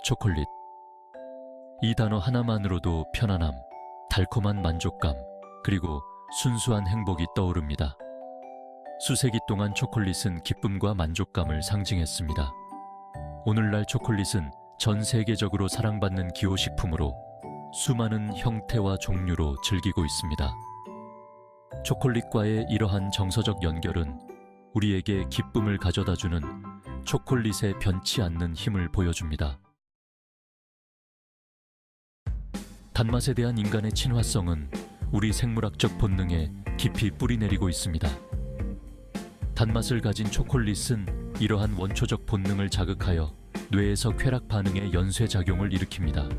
초콜릿. 이 단어 하나만으로도 편안함, 달콤한 만족감, 그리고 순수한 행복이 떠오릅니다. 수세기 동안 초콜릿은 기쁨과 만족감을 상징했습니다. 오늘날 초콜릿은 전 세계적으로 사랑받는 기호식품으로 수많은 형태와 종류로 즐기고 있습니다. 초콜릿과의 이러한 정서적 연결은 우리에게 기쁨을 가져다주는 초콜릿의 변치 않는 힘을 보여줍니다. 단맛에 대한 인간의 친화성은 우리 생물학적 본능에 깊이 뿌리내리고 있습니다. 단맛을 가진 초콜릿은 이러한 원초적 본능을 자극하여 뇌에서 쾌락 반응의 연쇄작용을 일으킵니다.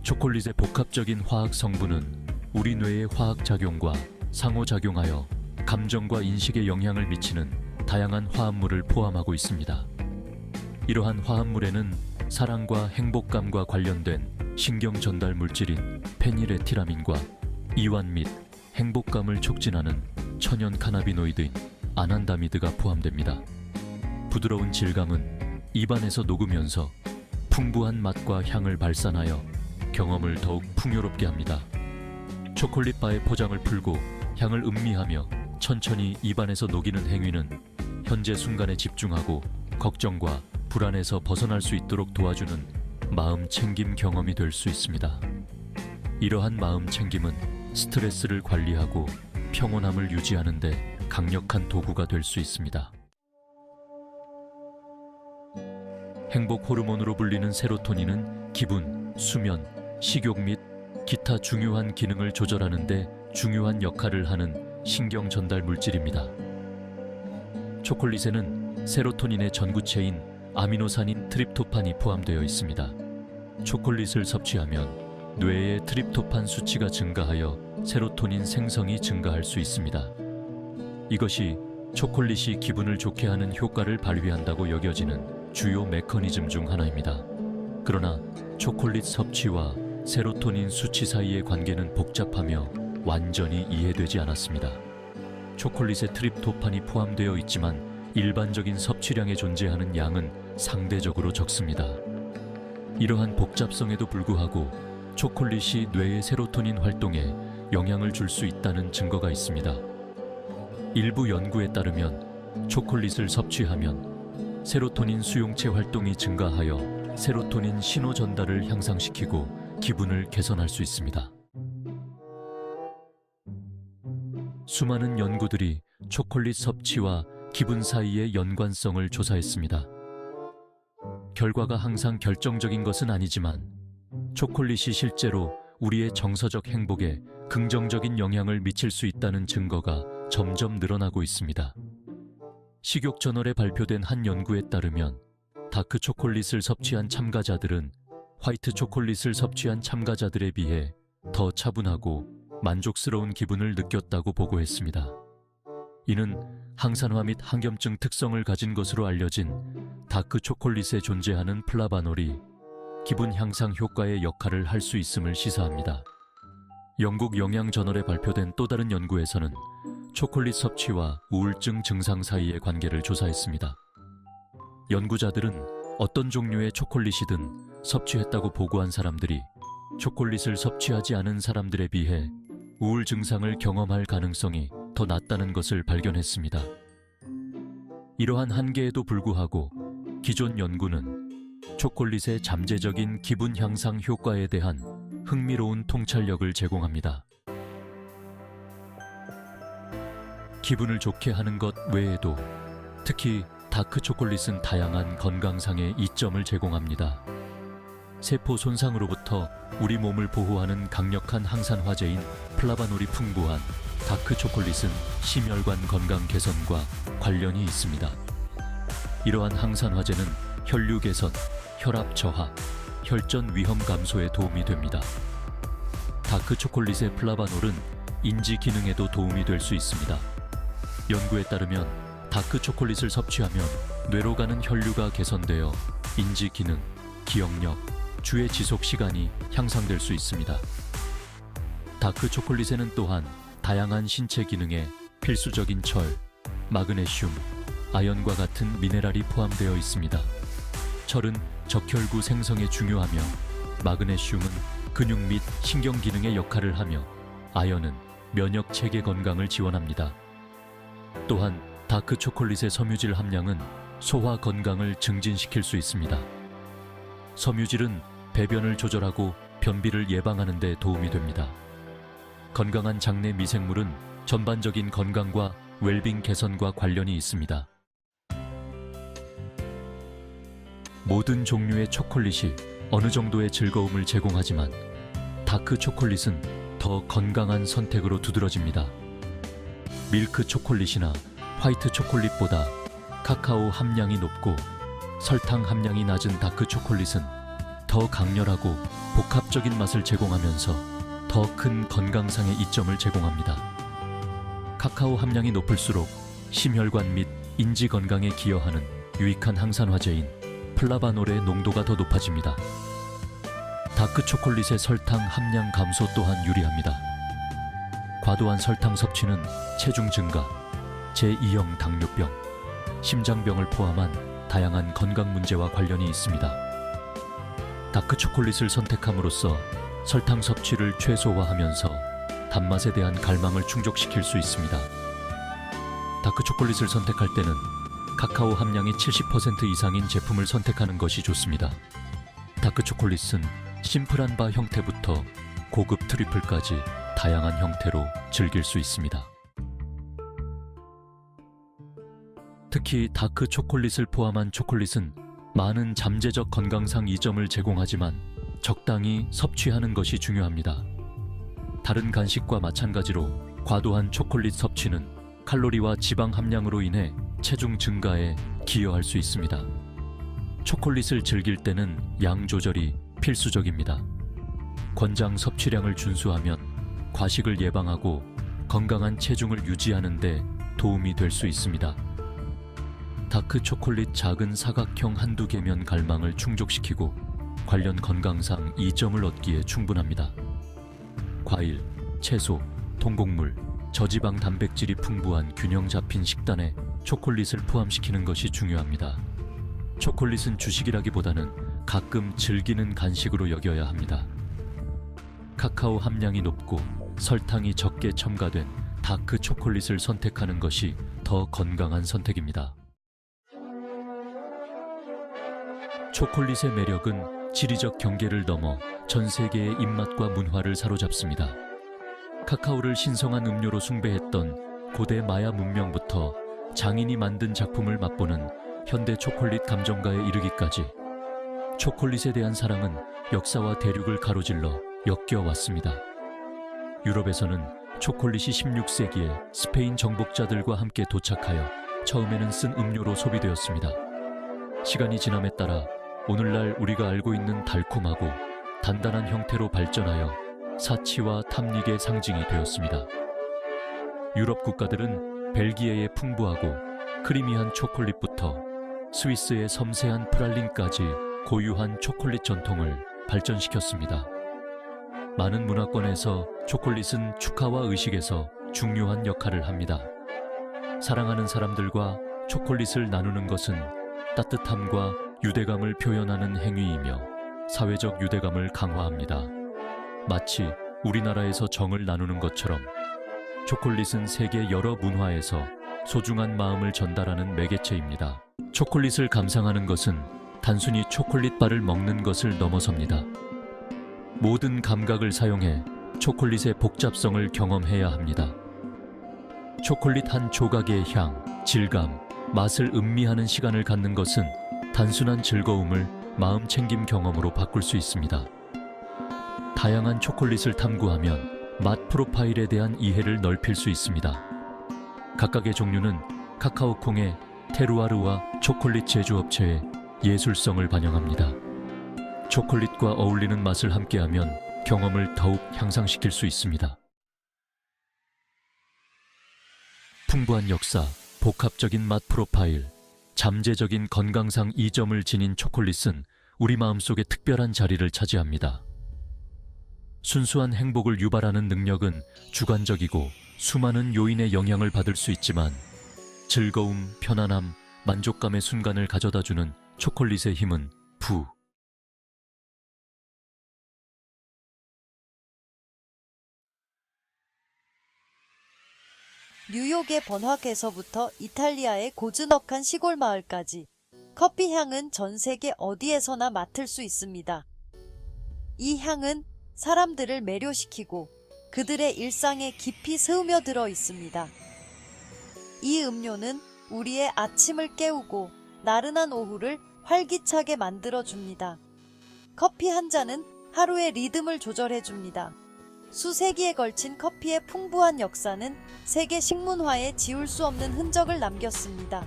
초콜릿의 복합적인 화학 성분은 우리 뇌의 화학작용과 상호작용하여 감정과 인식에 영향을 미치는 다양한 화합물을 포함하고 있습니다. 이러한 화합물에는 사랑과 행복감과 관련된 신경 전달 물질인 페닐에티라민과 이완 및 행복감을 촉진하는 천연 카나비노이드인 아난다미드가 포함됩니다. 부드러운 질감은 입안에서 녹으면서 풍부한 맛과 향을 발산하여 경험을 더욱 풍요롭게 합니다. 초콜릿 바의 포장을 풀고 향을 음미하며 천천히 입안에서 녹이는 행위는 현재 순간에 집중하고 걱정과 불안에서 벗어날 수 있도록 도와주는 마음 챙김 경험이 될 수 있습니다. 이러한 마음 챙김은 스트레스를 관리하고 평온함을 유지하는 데 강력한 도구가 될 수 있습니다. 행복 호르몬으로 불리는 세로토닌은 기분, 수면, 식욕 및 기타 중요한 기능을 조절하는 데 중요한 역할을 하는 신경 전달 물질입니다. 초콜릿에는 세로토닌의 전구체인 아미노산인 트립토판이 포함되어 있습니다. 초콜릿을 섭취하면 뇌의 트립토판 수치가 증가하여 세로토닌 생성이 증가할 수 있습니다. 이것이 초콜릿이 기분을 좋게 하는 효과를 발휘한다고 여겨지는 주요 메커니즘 중 하나입니다. 그러나 초콜릿 섭취와 세로토닌 수치 사이의 관계는 복잡하며 완전히 이해되지 않았습니다. 초콜릿에 트립토판이 포함되어 있지만 일반적인 섭취량에 존재하는 양은 상대적으로 적습니다. 이러한 복잡성에도 불구하고 초콜릿이 뇌의 세로토닌 활동에 영향을 줄 수 있다는 증거가 있습니다. 일부 연구에 따르면 초콜릿을 섭취하면 세로토닌 수용체 활동이 증가하여 세로토닌 신호 전달을 향상시키고 기분을 개선할 수 있습니다. 수많은 연구들이 초콜릿 섭취와 기분 사이의 연관성을 조사했습니다. 결과가 항상 결정적인 것은 아니지만 초콜릿이 실제로 우리의 정서적 행복에 긍정적인 영향을 미칠 수 있다는 증거가 점점 늘어나고 있습니다. 식욕저널에 발표된 한 연구에 따르면 다크 초콜릿을 섭취한 참가자들은 화이트 초콜릿을 섭취한 참가자들에 비해 더 차분하고 만족스러운 기분을 느꼈다고 보고했습니다. 이는 항산화 및 항염증 특성을 가진 것으로 알려진 다크 초콜릿에 존재하는 플라바놀이 기분 향상 효과의 역할을 할 수 있음을 시사합니다. 영국 영양저널에 발표된 또 다른 연구에서는 초콜릿 섭취와 우울증 증상 사이의 관계를 조사했습니다. 연구자들은 어떤 종류의 초콜릿이든 섭취했다고 보고한 사람들이 초콜릿을 섭취하지 않은 사람들에 비해 우울 증상을 경험할 가능성이 더 낮다는 것을 발견했습니다. 이러한 한계에도 불구하고 기존 연구는 초콜릿의 잠재적인 기분 향상 효과에 대한 흥미로운 통찰력을 제공합니다. 기분을 좋게 하는 것 외에도 특히 다크 초콜릿은 다양한 건강상의 이점을 제공합니다. 세포 손상으로부터 우리 몸을 보호하는 강력한 항산화제인 플라바놀이 풍부한 다크 초콜릿은 심혈관 건강 개선과 관련이 있습니다. 이러한 항산화제는 혈류 개선, 혈압 저하, 혈전 위험 감소에 도움이 됩니다. 다크 초콜릿의 플라바놀은 인지 기능에도 도움이 될 수 있습니다. 연구에 따르면 다크 초콜릿을 섭취하면 뇌로 가는 혈류가 개선되어 인지 기능, 기억력, 주의 지속 시간이 향상될 수 있습니다. 다크 초콜릿에는 또한 다양한 신체 기능에 필수적인 철, 마그네슘, 아연과 같은 미네랄이 포함되어 있습니다. 철은 적혈구 생성에 중요하며 마그네슘은 근육 및 신경 기능의 역할을 하며 아연은 면역 체계 건강을 지원합니다. 또한 다크 초콜릿의 섬유질 함량은 소화 건강을 증진시킬 수 있습니다. 섬유질은 배변을 조절하고 변비를 예방하는 데 도움이 됩니다. 건강한 장내 미생물은 전반적인 건강과 웰빙 개선과 관련이 있습니다. 모든 종류의 초콜릿이 어느 정도의 즐거움을 제공하지만 다크 초콜릿은 더 건강한 선택으로 두드러집니다. 밀크 초콜릿이나 화이트 초콜릿보다 카카오 함량이 높고 설탕 함량이 낮은 다크 초콜릿은 더 강렬하고 복합적인 맛을 제공하면서 더 큰 건강상의 이점을 제공합니다. 카카오 함량이 높을수록 심혈관 및 인지 건강에 기여하는 유익한 항산화제인 플라바놀의 농도가 더 높아집니다. 다크 초콜릿의 설탕 함량 감소 또한 유리합니다. 과도한 설탕 섭취는 체중 증가, 제2형 당뇨병, 심장병을 포함한 다양한 건강 문제와 관련이 있습니다. 다크 초콜릿을 선택함으로써 설탕 섭취를 최소화하면서 단맛에 대한 갈망을 충족시킬 수 있습니다. 다크 초콜릿을 선택할 때는 카카오 함량이 70% 이상인 제품을 선택하는 것이 좋습니다. 다크 초콜릿은 심플한 바 형태부터 고급 트리플까지 다양한 형태로 즐길 수 있습니다. 특히 다크 초콜릿을 포함한 초콜릿은 많은 잠재적 건강상 이점을 제공하지만 적당히 섭취하는 것이 중요합니다. 다른 간식과 마찬가지로 과도한 초콜릿 섭취는 칼로리와 지방 함량으로 인해 체중 증가에 기여할 수 있습니다. 초콜릿을 즐길 때는 양 조절이 필수적입니다. 권장 섭취량을 준수하면 과식을 예방하고 건강한 체중을 유지하는 데 도움이 될 수 있습니다. 다크 초콜릿 작은 사각형 한두 개면 갈망을 충족시키고 관련 건강상 이점을 얻기에 충분합니다. 과일, 채소, 통곡물, 저지방 단백질이 풍부한 균형 잡힌 식단에 초콜릿을 포함시키는 것이 중요합니다. 초콜릿은 주식이라기보다는 가끔 즐기는 간식으로 여겨야 합니다. 카카오 함량이 높고 설탕이 적게 첨가된 다크 초콜릿을 선택하는 것이 더 건강한 선택입니다. 초콜릿의 매력은 지리적 경계를 넘어 전 세계의 입맛과 문화를 사로잡습니다. 카카오를 신성한 음료로 숭배했던 고대 마야 문명부터 장인이 만든 작품을 맛보는 현대 초콜릿 감정가에 이르기까지 초콜릿에 대한 사랑은 역사와 대륙을 가로질러 엮여왔습니다. 유럽에서는 초콜릿이 16세기에 스페인 정복자들과 함께 도착하여 처음에는 쓴 음료로 소비되었습니다. 시간이 지남에 따라 오늘날 우리가 알고 있는 달콤하고 단단한 형태로 발전하여 사치와 탐닉의 상징이 되었습니다. 유럽 국가들은 벨기에의 풍부하고 크리미한 초콜릿부터 스위스의 섬세한 프랄린까지 고유한 초콜릿 전통을 발전시켰습니다. 많은 문화권에서 초콜릿은 축하와 의식에서 중요한 역할을 합니다. 사랑하는 사람들과 초콜릿을 나누는 것은 따뜻함과 유대감을 표현하는 행위이며 사회적 유대감을 강화합니다. 마치 우리나라에서 정을 나누는 것처럼 초콜릿은 세계 여러 문화에서 소중한 마음을 전달하는 매개체입니다. 초콜릿을 감상하는 것은 단순히 초콜릿바를 먹는 것을 넘어섭니다. 모든 감각을 사용해 초콜릿의 복잡성을 경험해야 합니다. 초콜릿 한 조각의 향, 질감, 맛을 음미하는 시간을 갖는 것은 단순한 즐거움을 마음챙김 경험으로 바꿀 수 있습니다. 다양한 초콜릿을 탐구하면 맛 프로파일에 대한 이해를 넓힐 수 있습니다. 각각의 종류는 카카오콩의 테루아르와 초콜릿 제조업체의 예술성을 반영합니다. 초콜릿과 어울리는 맛을 함께하면 경험을 더욱 향상시킬 수 있습니다. 풍부한 역사, 복합적인 맛 프로파일, 잠재적인 건강상 이점을 지닌 초콜릿은 우리 마음속에 특별한 자리를 차지합니다. 순수한 행복을 유발하는 능력은 주관적이고 수많은 요인의 영향을 받을 수 있지만 즐거움, 편안함, 만족감의 순간을 가져다주는 초콜릿의 힘은 부. 뉴욕의 번화가에서부터 이탈리아의 고즈넉한 시골 마을까지 커피 향은 전 세계 어디에서나 맡을 수 있습니다. 이 향은 사람들을 매료시키고 그들의 일상에 깊이 스며들어 있습니다. 이 음료는 우리의 아침을 깨우고 나른한 오후를 활기차게 만들어줍니다. 커피 한 잔은 하루의 리듬을 조절해줍니다. 수세기에 걸친 커피의 풍부한 역사는 세계 식문화에 지울 수 없는 흔적을 남겼습니다.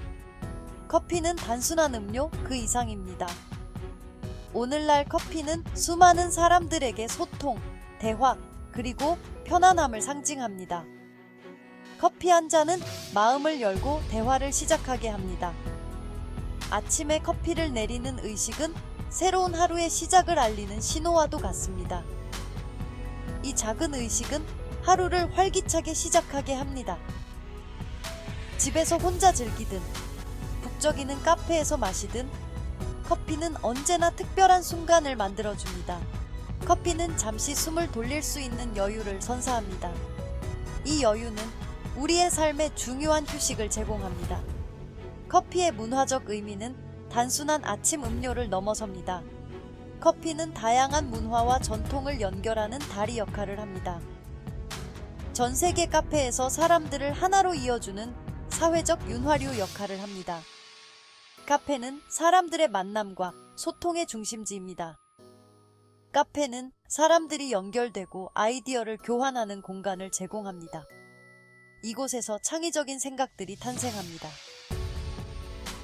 커피는 단순한 음료 그 이상입니다. 오늘날 커피는 수많은 사람들에게 소통, 대화, 그리고 편안함을 상징합니다. 커피 한 잔은 마음을 열고 대화를 시작하게 합니다. 아침에 커피를 내리는 의식은 새로운 하루의 시작을 알리는 신호와도 같습니다. 이 작은 의식은 하루를 활기차게 시작하게 합니다. 집에서 혼자 즐기든, 북적이는 카페에서 마시든, 커피는 언제나 특별한 순간을 만들어줍니다. 커피는 잠시 숨을 돌릴 수 있는 여유를 선사합니다. 이 여유는 우리의 삶에 중요한 휴식을 제공합니다. 커피의 문화적 의미는 단순한 아침 음료를 넘어섭니다. 커피는 다양한 문화와 전통을 연결하는 다리 역할을 합니다. 전 세계 카페에서 사람들을 하나로 이어주는 사회적 윤활유 역할을 합니다. 카페는 사람들의 만남과 소통의 중심지입니다. 카페는 사람들이 연결되고 아이디어를 교환하는 공간을 제공합니다. 이곳에서 창의적인 생각들이 탄생합니다.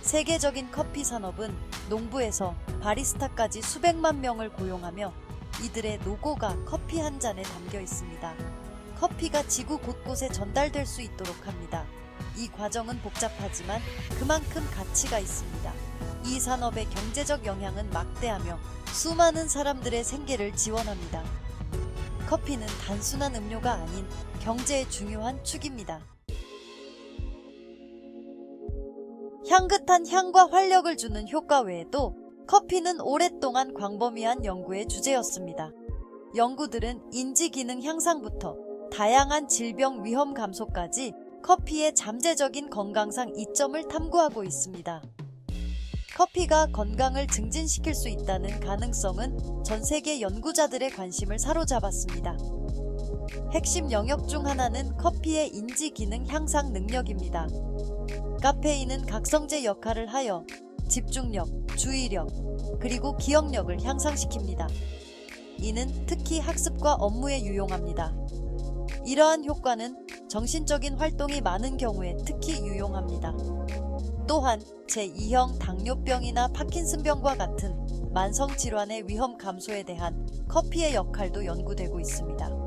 세계적인 커피 산업은 농부에서 바리스타까지 수백만 명을 고용하며 이들의 노고가 커피 한 잔에 담겨 있습니다. 커피가 지구 곳곳에 전달될 수 있도록 합니다. 이 과정은 복잡하지만 그만큼 가치가 있습니다. 이 산업의 경제적 영향은 막대하며 수많은 사람들의 생계를 지원합니다. 커피는 단순한 음료가 아닌 경제의 중요한 축입니다. 향긋한 향과 활력을 주는 효과 외에도 커피는 오랫동안 광범위한 연구의 주제였습니다. 연구들은 인지 기능 향상부터 다양한 질병 위험 감소까지 커피의 잠재적인 건강상 이점을 탐구하고 있습니다. 커피가 건강을 증진시킬 수 있다는 가능성은 전 세계 연구자들의 관심을 사로잡았습니다. 핵심 영역 중 하나는 커피의 인지 기능 향상 능력입니다. 카페인은 각성제 역할을 하여 집중력, 주의력, 그리고 기억력을 향상시킵니다. 이는 특히 학습과 업무에 유용합니다. 이러한 효과는 정신적인 활동이 많은 경우에 특히 유용합니다. 또한 제2형 당뇨병이나 파킨슨병과 같은 만성 질환의 위험 감소에 대한 커피의 역할도 연구되고 있습니다.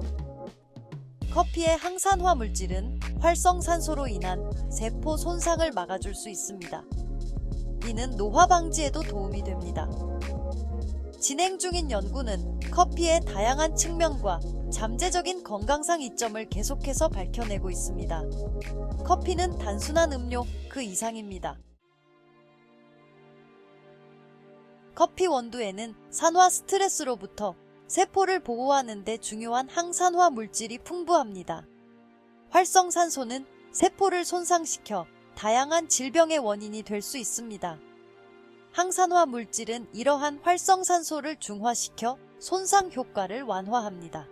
커피의 항산화 물질은 활성산소로 인한 세포 손상을 막아줄 수 있습니다. 이는 노화 방지에도 도움이 됩니다. 진행 중인 연구는 커피의 다양한 측면과 잠재적인 건강상 이점을 계속해서 밝혀내고 있습니다. 커피는 단순한 음료 그 이상입니다. 커피 원두에는 산화 스트레스로부터 세포를 보호하는 데 중요한 항산화 물질이 풍부합니다. 활성산소는 세포를 손상시켜 다양한 질병의 원인이 될 수 있습니다. 항산화 물질은 이러한 활성산소를 중화시켜 손상 효과를 완화합니다.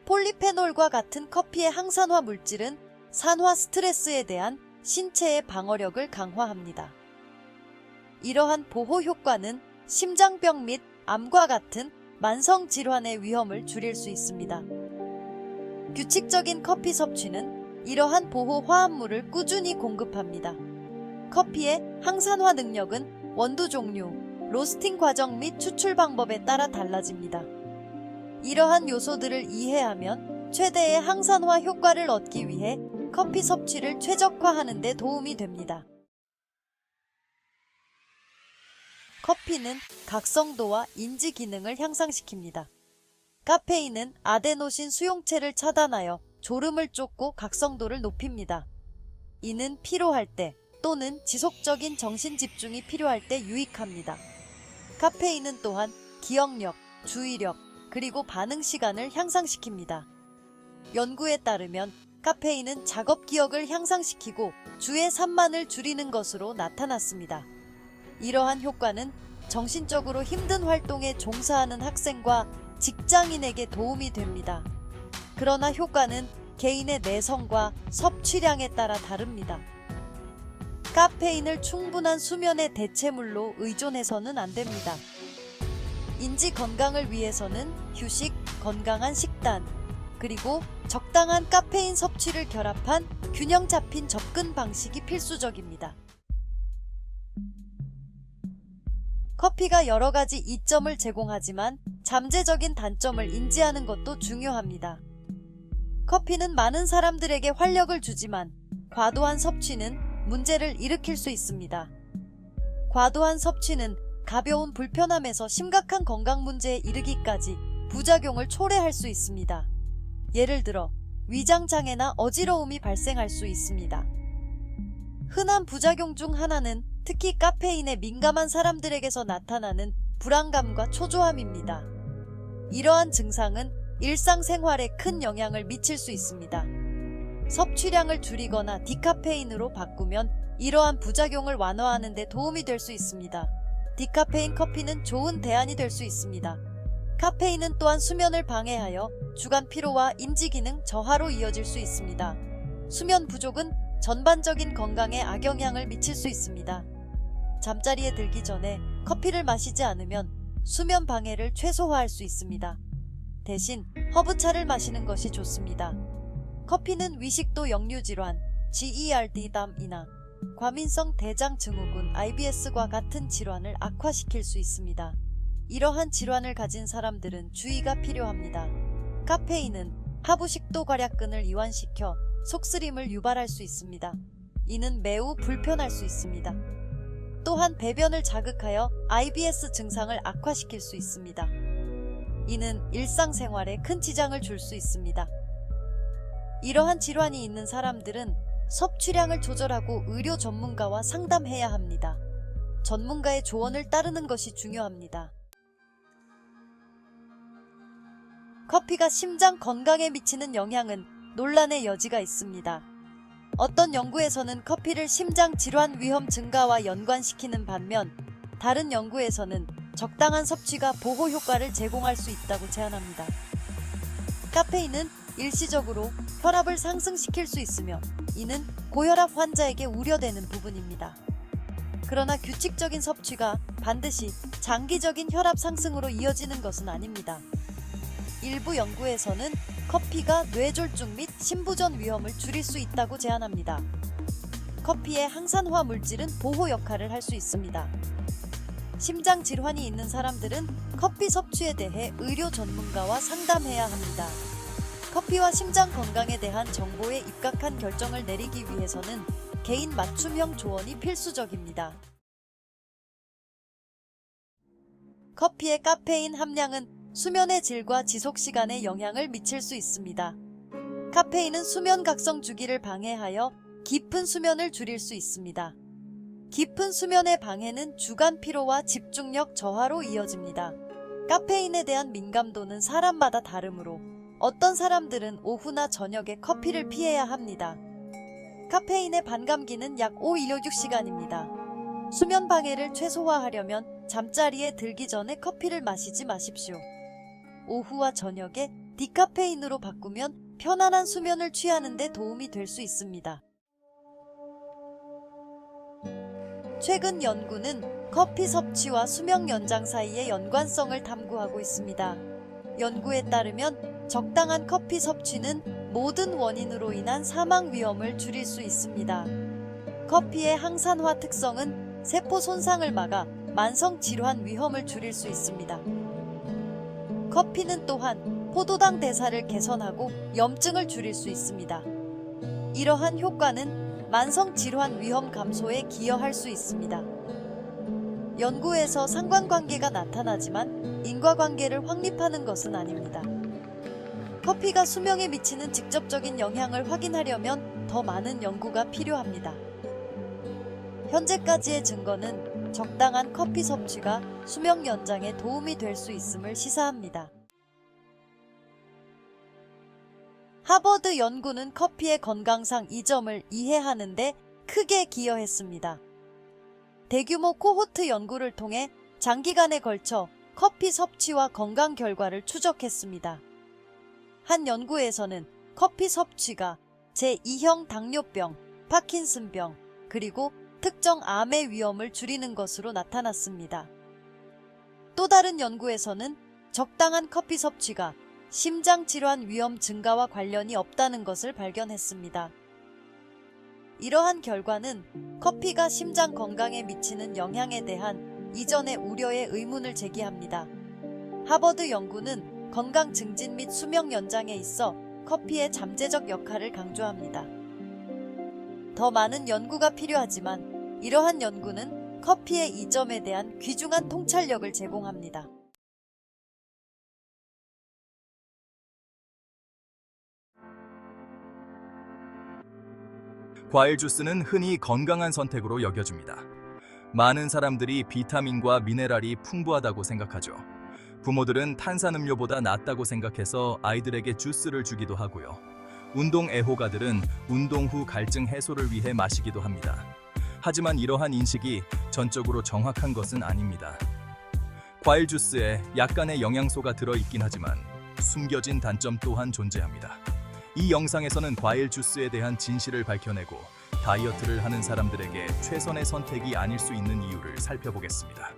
폴리페놀과 같은 커피의 항산화 물질은 산화 스트레스에 대한 신체의 방어력을 강화합니다. 이러한 보호 효과는 심장병 및 암과 같은 만성 질환의 위험을 줄일 수 있습니다. 규칙적인 커피 섭취는 이러한 보호 화합물을 꾸준히 공급합니다. 커피의 항산화 능력은 원두 종류, 로스팅 과정 및 추출 방법에 따라 달라집니다. 이러한 요소들을 이해하면 최대의 항산화 효과를 얻기 위해 커피 섭취를 최적화하는 데 도움이 됩니다. 커피는 각성도와 인지 기능을 향상시킵니다. 카페인은 아데노신 수용체를 차단하여 졸음을 쫓고 각성도를 높입니다. 이는 피로할 때 또는 지속적인 정신 집중이 필요할 때 유익합니다. 카페인은 또한 기억력, 주의력, 그리고 반응 시간을 향상시킵니다. 연구에 따르면 카페인은 작업 기억을 향상시키고 주의 산만을 줄이는 것으로 나타났습니다. 이러한 효과는 정신적으로 힘든 활동에 종사하는 학생과 직장인에게 도움이 됩니다. 그러나 효과는 개인의 내성과 섭취량에 따라 다릅니다. 카페인을 충분한 수면의 대체물로 의존해서는 안 됩니다. 인지 건강을 위해서는 휴식, 건강한 식단, 그리고 적당한 카페인 섭취를 결합한 균형 잡힌 접근 방식이 필수적입니다. 커피가 여러 가지 이점을 제공하지만 잠재적인 단점을 인지하는 것도 중요합니다. 커피는 많은 사람들에게 활력을 주지만 과도한 섭취는 문제를 일으킬 수 있습니다. 과도한 섭취는 가벼운 불편함에서 심각한 건강 문제에 이르기까지 부작용을 초래할 수 있습니다. 예를 들어 위장장애나 어지러움이 발생할 수 있습니다. 흔한 부작용 중 하나는 특히 카페인에 민감한 사람들에게서 나타나는 불안감과 초조함입니다. 이러한 증상은 일상생활에 큰 영향을 미칠 수 있습니다. 섭취량을 줄이거나 디카페인으로 바꾸면 이러한 부작용을 완화하는 데 도움이 될 수 있습니다. 디카페인 커피는 좋은 대안이 될 수 있습니다. 카페인은 또한 수면을 방해하여 주간 피로와 인지기능 저하로 이어질 수 있습니다. 수면 부족은 전반적인 건강에 악영향을 미칠 수 있습니다. 잠자리에 들기 전에 커피를 마시지 않으면 수면 방해를 최소화할 수 있습니다. 대신 허브차를 마시는 것이 좋습니다. 커피는 위식도 역류질환, GERD-담이나 과민성 대장 증후군 IBS과 같은 질환을 악화시킬 수 있습니다. 이러한 질환을 가진 사람들은 주의가 필요합니다. 카페인은 하부 식도 괄약근을 이완시켜 속쓰림을 유발할 수 있습니다. 이는 매우 불편할 수 있습니다. 또한 배변을 자극하여 IBS 증상을 악화시킬 수 있습니다. 이는 일상생활에 큰 지장을 줄 수 있습니다. 이러한 질환이 있는 사람들은 섭취량을 조절하고 의료 전문가와 상담해야 합니다. 전문가의 조언을 따르는 것이 중요합니다. 커피가 심장 건강에 미치는 영향은 논란의 여지가 있습니다. 어떤 연구에서는 커피를 심장 질환 위험 증가와 연관시키는 반면 다른 연구에서는 적당한 섭취가 보호 효과를 제공할 수 있다고 제안합니다. 카페인은 일시적으로 혈압을 상승시킬 수 있으며 이는 고혈압 환자에게 우려되는 부분입니다. 그러나 규칙적인 섭취가 반드시 장기적인 혈압 상승으로 이어지는 것은 아닙니다. 일부 연구에서는 커피가 뇌졸중 및 심부전 위험을 줄일 수 있다고 제안합니다. 커피의 항산화 물질은 보호 역할을 할 수 있습니다. 심장 질환이 있는 사람들은 커피 섭취에 대해 의료 전문가와 상담해야 합니다. 커피와 심장 건강에 대한 정보에 입각한 결정을 내리기 위해서는 개인 맞춤형 조언이 필수적입니다. 커피의 카페인 함량은 수면의 질과 지속 시간에 영향을 미칠 수 있습니다. 카페인은 수면 각성 주기를 방해하여 깊은 수면을 줄일 수 있습니다. 깊은 수면의 방해는 주간 피로와 집중력 저하로 이어집니다. 카페인에 대한 민감도는 사람마다 다르므로 어떤 사람들은 오후나 저녁에 커피를 피해야 합니다. 카페인의 반감기는 약 5-6시간입니다. 수면 방해를 최소화하려면 잠자리에 들기 전에 커피를 마시지 마십시오. 오후와 저녁에 디카페인으로 바꾸면 편안한 수면을 취하는 데 도움이 될 수 있습니다. 최근 연구는 커피 섭취와 수명 연장 사이의 연관성을 탐구하고 있습니다. 연구에 따르면 적당한 커피 섭취는 모든 원인으로 인한 사망 위험을 줄일 수 있습니다. 커피의 항산화 특성은 세포 손상을 막아 만성 질환 위험을 줄일 수 있습니다. 커피는 또한 포도당 대사를 개선하고 염증을 줄일 수 있습니다. 이러한 효과는 만성 질환 위험 감소에 기여할 수 있습니다. 연구에서 상관관계가 나타나지만 인과관계를 확립하는 것은 아닙니다. 커피가 수명에 미치는 직접적인 영향을 확인하려면 더 많은 연구가 필요합니다. 현재까지의 증거는 적당한 커피 섭취가 수명 연장에 도움이 될 수 있음을 시사합니다. 하버드 연구는 커피의 건강상 이 점을 이해하는 데 크게 기여했습니다. 대규모 코호트 연구를 통해 장기간에 걸쳐 커피 섭취와 건강 결과를 추적했습니다. 한 연구에서는 커피 섭취가 제2형 당뇨병, 파킨슨병, 그리고 특정 암의 위험을 줄이는 것으로 나타났습니다. 또 다른 연구에서는 적당한 커피 섭취가 심장질환 위험 증가와 관련이 없다는 것을 발견했습니다. 이러한 결과는 커피가 심장 건강에 미치는 영향에 대한 이전의 우려에 의문을 제기합니다. 하버드 연구는 건강 증진 및 수명 연장에 있어 커피의 잠재적 역할을 강조합니다. 더 많은 연구가 필요하지만 이러한 연구는 커피의 이 점에 대한 귀중한 통찰력을 제공합니다. 과일 주스는 흔히 건강한 선택으로 여겨집니다. 많은 사람들이 비타민과 미네랄이 풍부하다고 생각하죠. 부모들은 탄산음료보다 낫다고 생각해서 아이들에게 주스를 주기도 하고요. 운동 애호가들은 운동 후 갈증 해소를 위해 마시기도 합니다. 하지만 이러한 인식이 전적으로 정확한 것은 아닙니다. 과일 주스에 약간의 영양소가 들어있긴 하지만 숨겨진 단점 또한 존재합니다. 이 영상에서는 과일 주스에 대한 진실을 밝혀내고 다이어트를 하는 사람들에게 최선의 선택이 아닐 수 있는 이유를 살펴보겠습니다.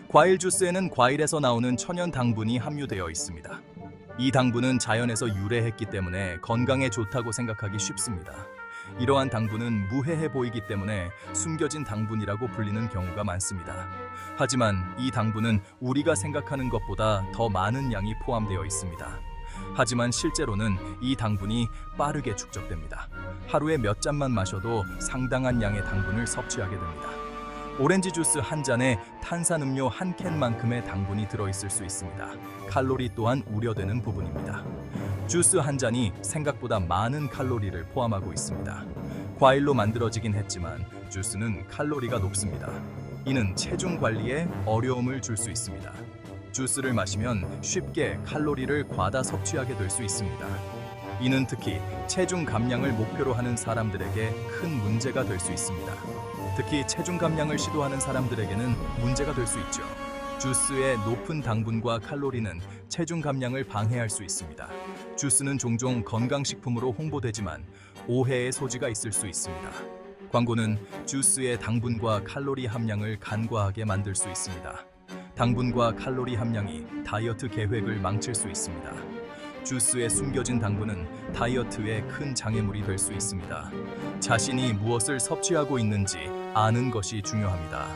과일 주스에는 과일에서 나오는 천연 당분이 함유되어 있습니다. 이 당분은 자연에서 유래했기 때문에 건강에 좋다고 생각하기 쉽습니다. 이러한 당분은 무해해 보이기 때문에 숨겨진 당분이라고 불리는 경우가 많습니다. 하지만 이 당분은 우리가 생각하는 것보다 더 많은 양이 포함되어 있습니다. 하지만 실제로는 이 당분이 빠르게 축적됩니다. 하루에 몇 잔만 마셔도 상당한 양의 당분을 섭취하게 됩니다. 오렌지 주스 한 잔에 탄산음료 한 캔만큼의 당분이 들어있을 수 있습니다. 칼로리 또한 우려되는 부분입니다. 주스 한 잔이 생각보다 많은 칼로리를 포함하고 있습니다. 과일로 만들어지긴 했지만 주스는 칼로리가 높습니다. 이는 체중 관리에 어려움을 줄 수 있습니다. 주스를 마시면 쉽게 칼로리를 과다 섭취하게 될 수 있습니다. 이는 특히 체중 감량을 목표로 하는 사람들에게 큰 문제가 될 수 있습니다. 특히 체중 감량을 시도하는 사람들에게는 문제가 될 수 있죠. 주스의 높은 당분과 칼로리는 체중 감량을 방해할 수 있습니다. 주스는 종종 건강식품으로 홍보되지만 오해의 소지가 있을 수 있습니다. 광고는 주스의 당분과 칼로리 함량을 간과하게 만들 수 있습니다. 당분과 칼로리 함량이 다이어트 계획을 망칠 수 있습니다. 주스에 숨겨진 당분은 다이어트에 큰 장애물이 될 수 있습니다. 자신이 무엇을 섭취하고 있는지 아는 것이 중요합니다.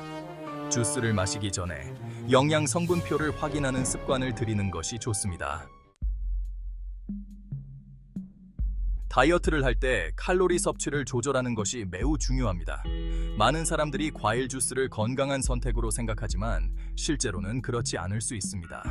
주스를 마시기 전에 영양 성분표를 확인하는 습관을 들이는 것이 좋습니다. 다이어트를 할 때 칼로리 섭취를 조절하는 것이 매우 중요합니다. 많은 사람들이 과일 주스를 건강한 선택으로 생각하지만 실제로는 그렇지 않을 수 있습니다.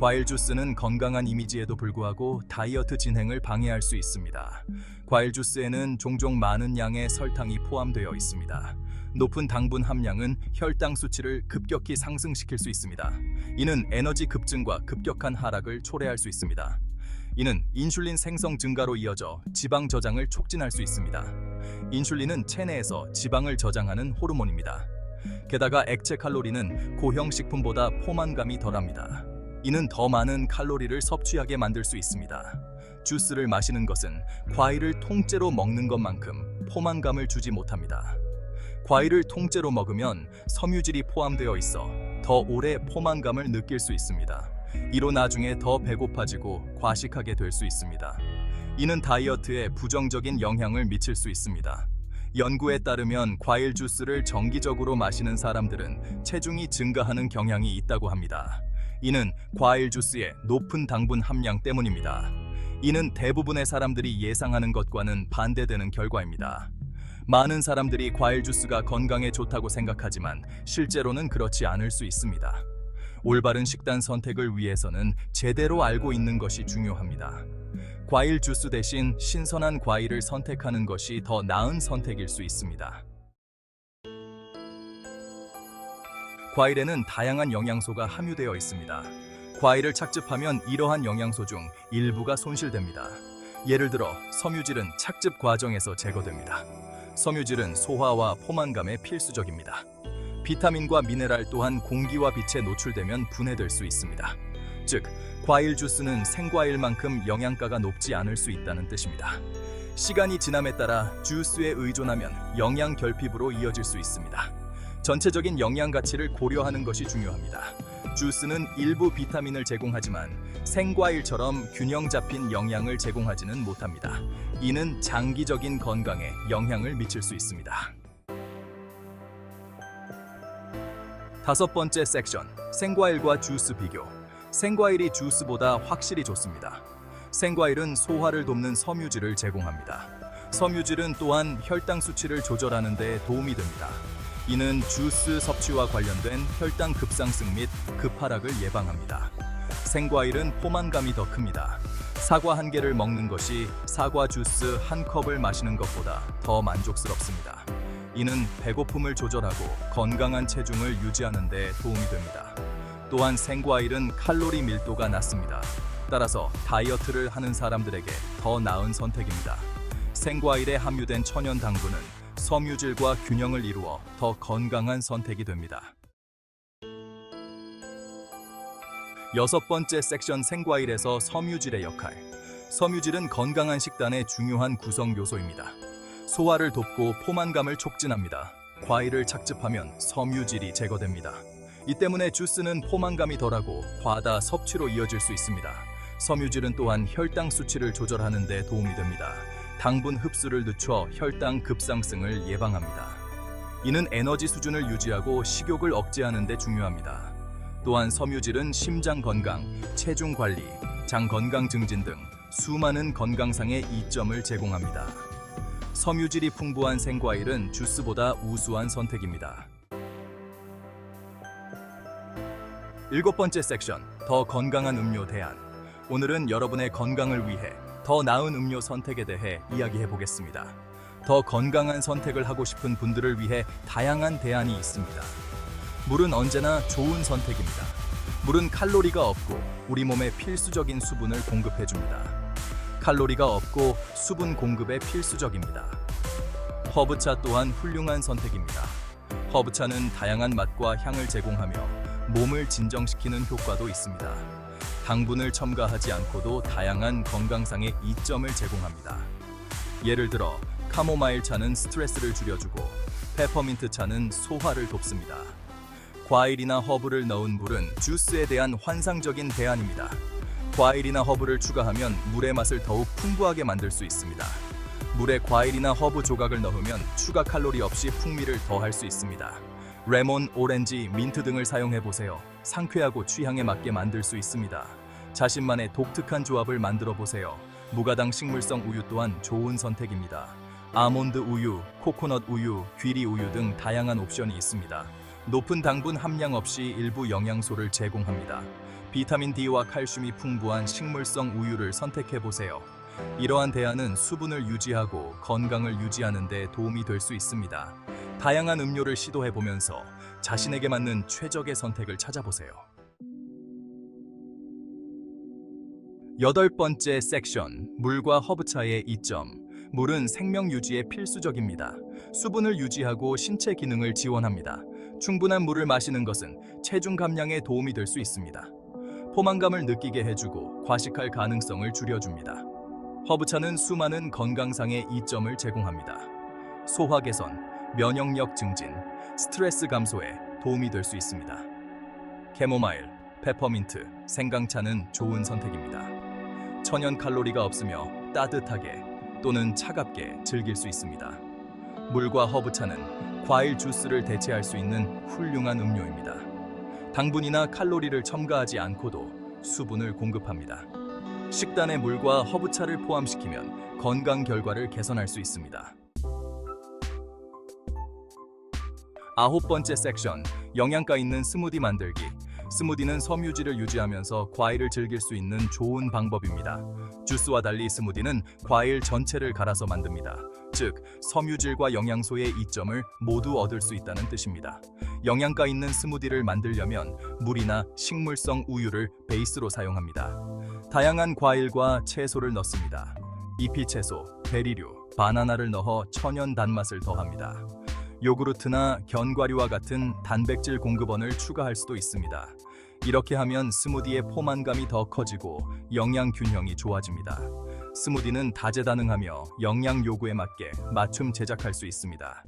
과일 주스는 건강한 이미지에도 불구하고 다이어트 진행을 방해할 수 있습니다. 과일 주스에는 종종 많은 양의 설탕이 포함되어 있습니다. 높은 당분 함량은 혈당 수치를 급격히 상승시킬 수 있습니다. 이는 에너지 급증과 급격한 하락을 초래할 수 있습니다. 이는 인슐린 생성 증가로 이어져 지방 저장을 촉진할 수 있습니다. 인슐린은 체내에서 지방을 저장하는 호르몬입니다. 게다가 액체 칼로리는 고형 식품보다 포만감이 덜합니다. 이는 더 많은 칼로리를 섭취하게 만들 수 있습니다. 주스를 마시는 것은 과일을 통째로 먹는 것만큼 포만감을 주지 못합니다. 과일을 통째로 먹으면 섬유질이 포함되어 있어 더 오래 포만감을 느낄 수 있습니다. 이로 나중에 더 배고파지고 과식하게 될 수 있습니다. 이는 다이어트에 부정적인 영향을 미칠 수 있습니다. 연구에 따르면 과일 주스를 정기적으로 마시는 사람들은 체중이 증가하는 경향이 있다고 합니다. 이는 과일 주스의 높은 당분 함량 때문입니다. 이는 대부분의 사람들이 예상하는 것과는 반대되는 결과입니다. 많은 사람들이 과일 주스가 건강에 좋다고 생각하지만 실제로는 그렇지 않을 수 있습니다. 올바른 식단 선택을 위해서는 제대로 알고 있는 것이 중요합니다. 과일 주스 대신 신선한 과일을 선택하는 것이 더 나은 선택일 수 있습니다. 과일에는 다양한 영양소가 함유되어 있습니다. 과일을 착즙하면 이러한 영양소 중 일부가 손실됩니다. 예를 들어 섬유질은 착즙 과정에서 제거됩니다. 섬유질은 소화와 포만감에 필수적입니다. 비타민과 미네랄 또한 공기와 빛에 노출되면 분해될 수 있습니다. 즉, 과일 주스는 생과일만큼 영양가가 높지 않을 수 있다는 뜻입니다. 시간이 지남에 따라 주스에 의존하면 영양 결핍으로 이어질 수 있습니다. 전체적인 영양 가치를 고려하는 것이 중요합니다. 주스는 일부 비타민을 제공하지만 생과일처럼 균형 잡힌 영양을 제공하지는 못합니다. 이는 장기적인 건강에 영향을 미칠 수 있습니다. 다섯 번째 섹션, 생과일과 주스 비교. 생과일이 주스보다 확실히 좋습니다. 생과일은 소화를 돕는 섬유질을 제공합니다. 섬유질은 또한 혈당 수치를 조절하는 데 도움이 됩니다. 이는 주스 섭취와 관련된 혈당 급상승 및 급하락을 예방합니다. 생과일은 포만감이 더 큽니다. 사과 한 개를 먹는 것이 사과 주스 한 컵을 마시는 것보다 더 만족스럽습니다. 이는 배고픔을 조절하고 건강한 체중을 유지하는 데 도움이 됩니다. 또한 생과일은 칼로리 밀도가 낮습니다. 따라서 다이어트를 하는 사람들에게 더 나은 선택입니다. 생과일에 함유된 천연 당분은 섬유질과 균형을 이루어 더 건강한 선택이 됩니다. 여섯 번째 섹션, 생과일에서 섬유질의 역할. 섬유질은 건강한 식단의 중요한 구성 요소입니다. 소화를 돕고 포만감을 촉진합니다. 과일을 착즙하면 섬유질이 제거됩니다. 이 때문에 주스는 포만감이 덜하고 과다 섭취로 이어질 수 있습니다. 섬유질은 또한 혈당 수치를 조절하는 데 도움이 됩니다. 당분 흡수를 늦춰 혈당 급상승을 예방합니다. 이는 에너지 수준을 유지하고 식욕을 억제하는 데 중요합니다. 또한 섬유질은 심장 건강, 체중 관리, 장 건강 증진 등 수많은 건강상의 이점을 제공합니다. 섬유질이 풍부한 생과일은 주스보다 우수한 선택입니다. 일곱 번째 섹션, 더 건강한 음료 대안. 오늘은 여러분의 건강을 위해 더 나은 음료 선택에 대해 이야기해 보겠습니다. 더 건강한 선택을 하고 싶은 분들을 위해 다양한 대안이 있습니다. 물은 언제나 좋은 선택입니다. 물은 칼로리가 없고 우리 몸에 필수적인 수분을 공급해 줍니다. 칼로리가 없고 수분 공급에 필수적입니다. 허브차 또한 훌륭한 선택입니다. 허브차는 다양한 맛과 향을 제공하며 몸을 진정시키는 효과도 있습니다. 당분을 첨가하지 않고도 다양한 건강상의 이점을 제공합니다. 예를 들어 카모마일 차는 스트레스를 줄여주고 페퍼민트 차는 소화를 돕습니다. 과일이나 허브를 넣은 물은 주스에 대한 환상적인 대안입니다. 과일이나 허브를 추가하면 물의 맛을 더욱 풍부하게 만들 수 있습니다. 물에 과일이나 허브 조각을 넣으면 추가 칼로리 없이 풍미를 더할 수 있습니다. 레몬, 오렌지, 민트 등을 사용해 보세요. 상쾌하고 취향에 맞게 만들 수 있습니다. 자신만의 독특한 조합을 만들어 보세요. 무가당 식물성 우유 또한 좋은 선택입니다. 아몬드 우유, 코코넛 우유, 귀리 우유 등 다양한 옵션이 있습니다. 높은 당분 함량 없이 일부 영양소를 제공합니다. 비타민 D와 칼슘이 풍부한 식물성 우유를 선택해 보세요. 이러한 대안은 수분을 유지하고 건강을 유지하는 데 도움이 될 수 있습니다. 다양한 음료를 시도해 보면서 자신에게 맞는 최적의 선택을 찾아보세요. 여덟 번째 섹션, 물과 허브차의 이점. 물은 생명 유지에 필수적입니다. 수분을 유지하고 신체 기능을 지원합니다. 충분한 물을 마시는 것은 체중 감량에 도움이 될 수 있습니다. 포만감을 느끼게 해주고 과식할 가능성을 줄여줍니다. 허브차는 수많은 건강상의 이점을 제공합니다. 소화 개선, 면역력 증진, 스트레스 감소에 도움이 될 수 있습니다. 캐모마일, 페퍼민트, 생강차는 좋은 선택입니다. 천연 칼로리가 없으며 따뜻하게 또는 차갑게 즐길 수 있습니다. 물과 허브차는 과일 주스를 대체할 수 있는 훌륭한 음료입니다. 당분이나 칼로리를 첨가하지 않고도 수분을 공급합니다. 식단에 물과 허브차를 포함시키면 건강 결과를 개선할 수 있습니다. 아홉 번째 섹션, 영양가 있는 스무디 만들기. 스무디는 섬유질을 유지하면서 과일을 즐길 수 있는 좋은 방법입니다. 주스와 달리 스무디는 과일 전체를 갈아서 만듭니다. 즉, 섬유질과 영양소의 이점을 모두 얻을 수 있다는 뜻입니다. 영양가 있는 스무디를 만들려면 물이나 식물성 우유를 베이스로 사용합니다. 다양한 과일과 채소를 넣습니다. 잎이 채소, 베리류, 바나나를 넣어 천연 단맛을 더합니다. 요구르트나 견과류와 같은 단백질 공급원을 추가할 수도 있습니다. 이렇게 하면 스무디의 포만감이 더 커지고 영양 균형이 좋아집니다. 스무디는 다재다능하며 영양 요구에 맞게 맞춤 제작할 수 있습니다.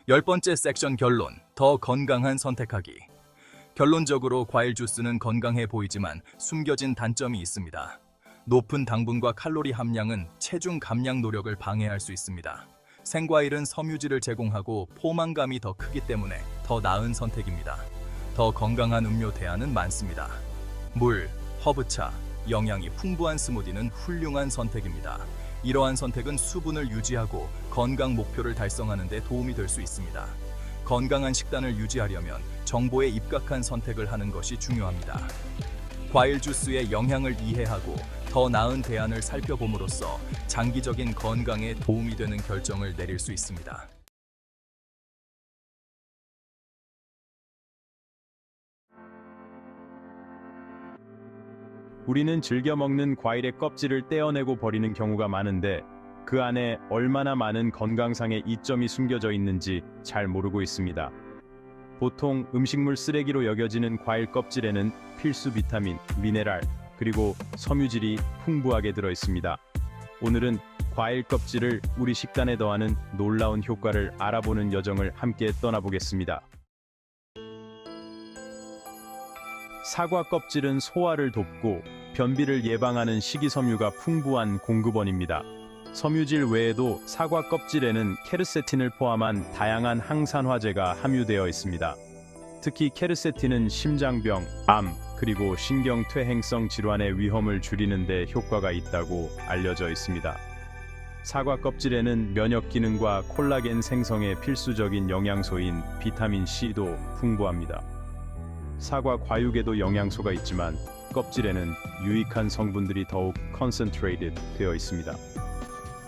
10번째 섹션 결론, 더 건강한 선택하기. 결론적으로 과일 주스는 건강해 보이지만 숨겨진 단점이 있습니다. 높은 당분과 칼로리 함량은 체중 감량 노력을 방해할 수 있습니다. 생과일은 섬유질을 제공하고 포만감이 더 크기 때문에 더 나은 선택입니다. 더 건강한 음료 대안은 많습니다. 물, 허브차, 영양이 풍부한 스무디는 훌륭한 선택입니다. 이러한 선택은 수분을 유지하고 건강 목표를 달성하는 데 도움이 될 수 있습니다. 건강한 식단을 유지하려면 정보에 입각한 선택을 하는 것이 중요합니다. 과일 주스의 영향을 이해하고 더 나은 대안을 살펴봄으로써 장기적인 건강에 도움이 되는 결정을 내릴 수 있습니다. 우리는 즐겨 먹는 과일의 껍질을 떼어내고 버리는 경우가 많은데 그 안에 얼마나 많은 건강상의 이점이 숨겨져 있는지 잘 모르고 있습니다. 보통 음식물 쓰레기로 여겨지는 과일 껍질에는 필수 비타민, 미네랄, 그리고 섬유질이 풍부하게 들어 있습니다. 오늘은 과일 껍질을 우리 식단에 더하는 놀라운 효과를 알아보는 여정을 함께 떠나보겠습니다. 사과 껍질은 소화를 돕고 변비를 예방하는 식이섬유가 풍부한 공급원입니다. 섬유질 외에도 사과 껍질에는 케르세틴을 포함한 다양한 항산화제가 함유되어 있습니다. 특히 케르세틴은 심장병, 암, 그리고 신경퇴행성 질환의 위험을 줄이는 데 효과가 있다고 알려져 있습니다. 사과 껍질에는 면역 기능과 콜라겐 생성에 필수적인 영양소인 비타민 C도 풍부합니다. 사과 과육에도 영양소가 있지만 껍질에는 유익한 성분들이 더욱 concentrated 되어 있습니다.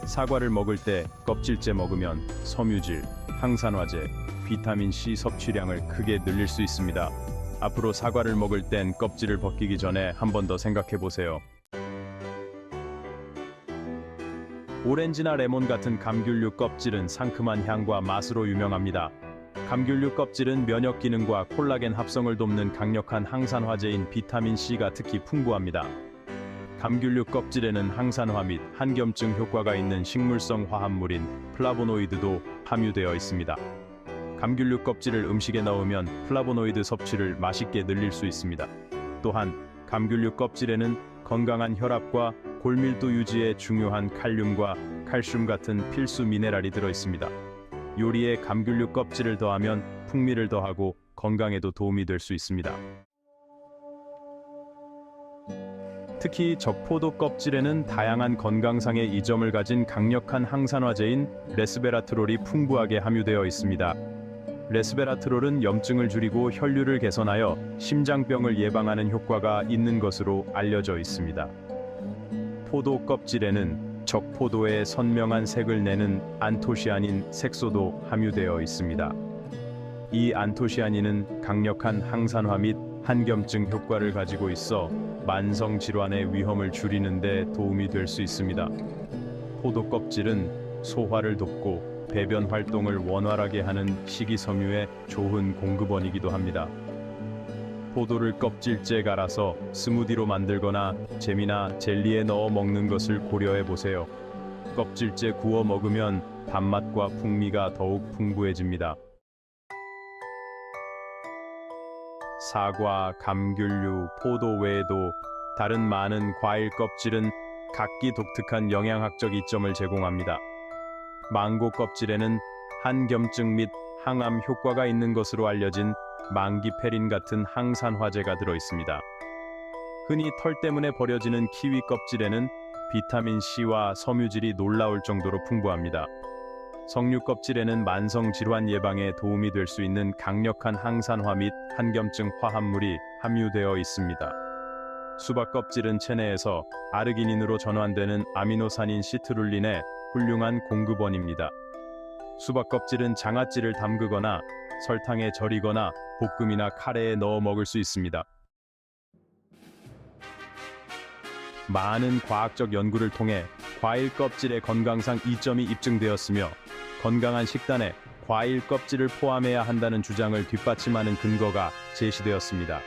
사과를 먹을 때 껍질째 먹으면 섬유질, 항산화제, 비타민 C 섭취량을 크게 늘릴 수 있습니다. 앞으로 사과를 먹을 땐 껍질을 벗기기 전에 한 번 더 생각해 보세요. 오렌지나 레몬 같은 감귤류 껍질은 상큼한 향과 맛으로 유명합니다. 감귤류 껍질은 면역 기능과 콜라겐 합성을 돕는 강력한 항산화제인 비타민 C가 특히 풍부합니다. 감귤류 껍질에는 항산화 및 한겸증 효과가 있는 식물성 화합물인 플라보노이드도 함유되어 있습니다. 감귤류 껍질을 음식에 넣으면 플라보노이드 섭취를 맛있게 늘릴 수 있습니다. 또한 감귤류 껍질에는 건강한 혈압과 골밀도 유지에 중요한 칼륨과 칼슘 같은 필수 미네랄이 들어 있습니다. 요리에 감귤류 껍질을 더하면 풍미를 더하고 건강에도 도움이 될 수 있습니다. 특히 적포도 껍질에는 다양한 건강상의 이점을 가진 강력한 항산화제인 레스베라트롤이 풍부하게 함유되어 있습니다. 레스베라트롤은 염증을 줄이고 혈류를 개선하여 심장병을 예방하는 효과가 있는 것으로 알려져 있습니다. 포도 껍질에는 적포도의 선명한 색을 내는 안토시아닌 색소도 함유되어 있습니다. 이 안토시아닌은 강력한 항산화 및 한겸증 효과를 가지고 있어 만성 질환의 위험을 줄이는 데 도움이 될 수 있습니다. 포도 껍질은 소화를 돕고 배변 활동을 원활하게 하는 식이섬유의 좋은 공급원이기도 합니다. 포도를 껍질째 갈아서 스무디로 만들거나 잼이나 젤리에 넣어 먹는 것을 고려해 보세요. 껍질째 구워 먹으면 단맛과 풍미가 더욱 풍부해집니다. 사과, 감귤류, 포도 외에도 다른 많은 과일 껍질은 각기 독특한 영양학적 이점을 제공합니다. 망고 껍질에는 한겸증 및 항암 효과가 있는 것으로 알려진 망기페린 같은 항산화제가 들어 있습니다. 흔히 털 때문에 버려지는 키위 껍질에는 비타민 C와 섬유질이 놀라울 정도로 풍부합니다. 석류 껍질에는 만성 질환 예방에 도움이 될 수 있는 강력한 항산화 및 한겸증 화합물이 함유되어 있습니다. 수박 껍질은 체내에서 아르기닌으로 전환되는 아미노산인 시트룰린의 훌륭한 공급원입니다. 수박 껍질은 장아찌를 담그거나 설탕에 절이거나 볶음이나 카레에 넣어 먹을 수 있습니다. 많은 과학적 연구를 통해 과일 껍질의 건강상 이점이 입증되었으며 건강한 식단에 과일 껍질을 포함해야 한다는 주장을 뒷받침하는 근거가 제시되었습니다.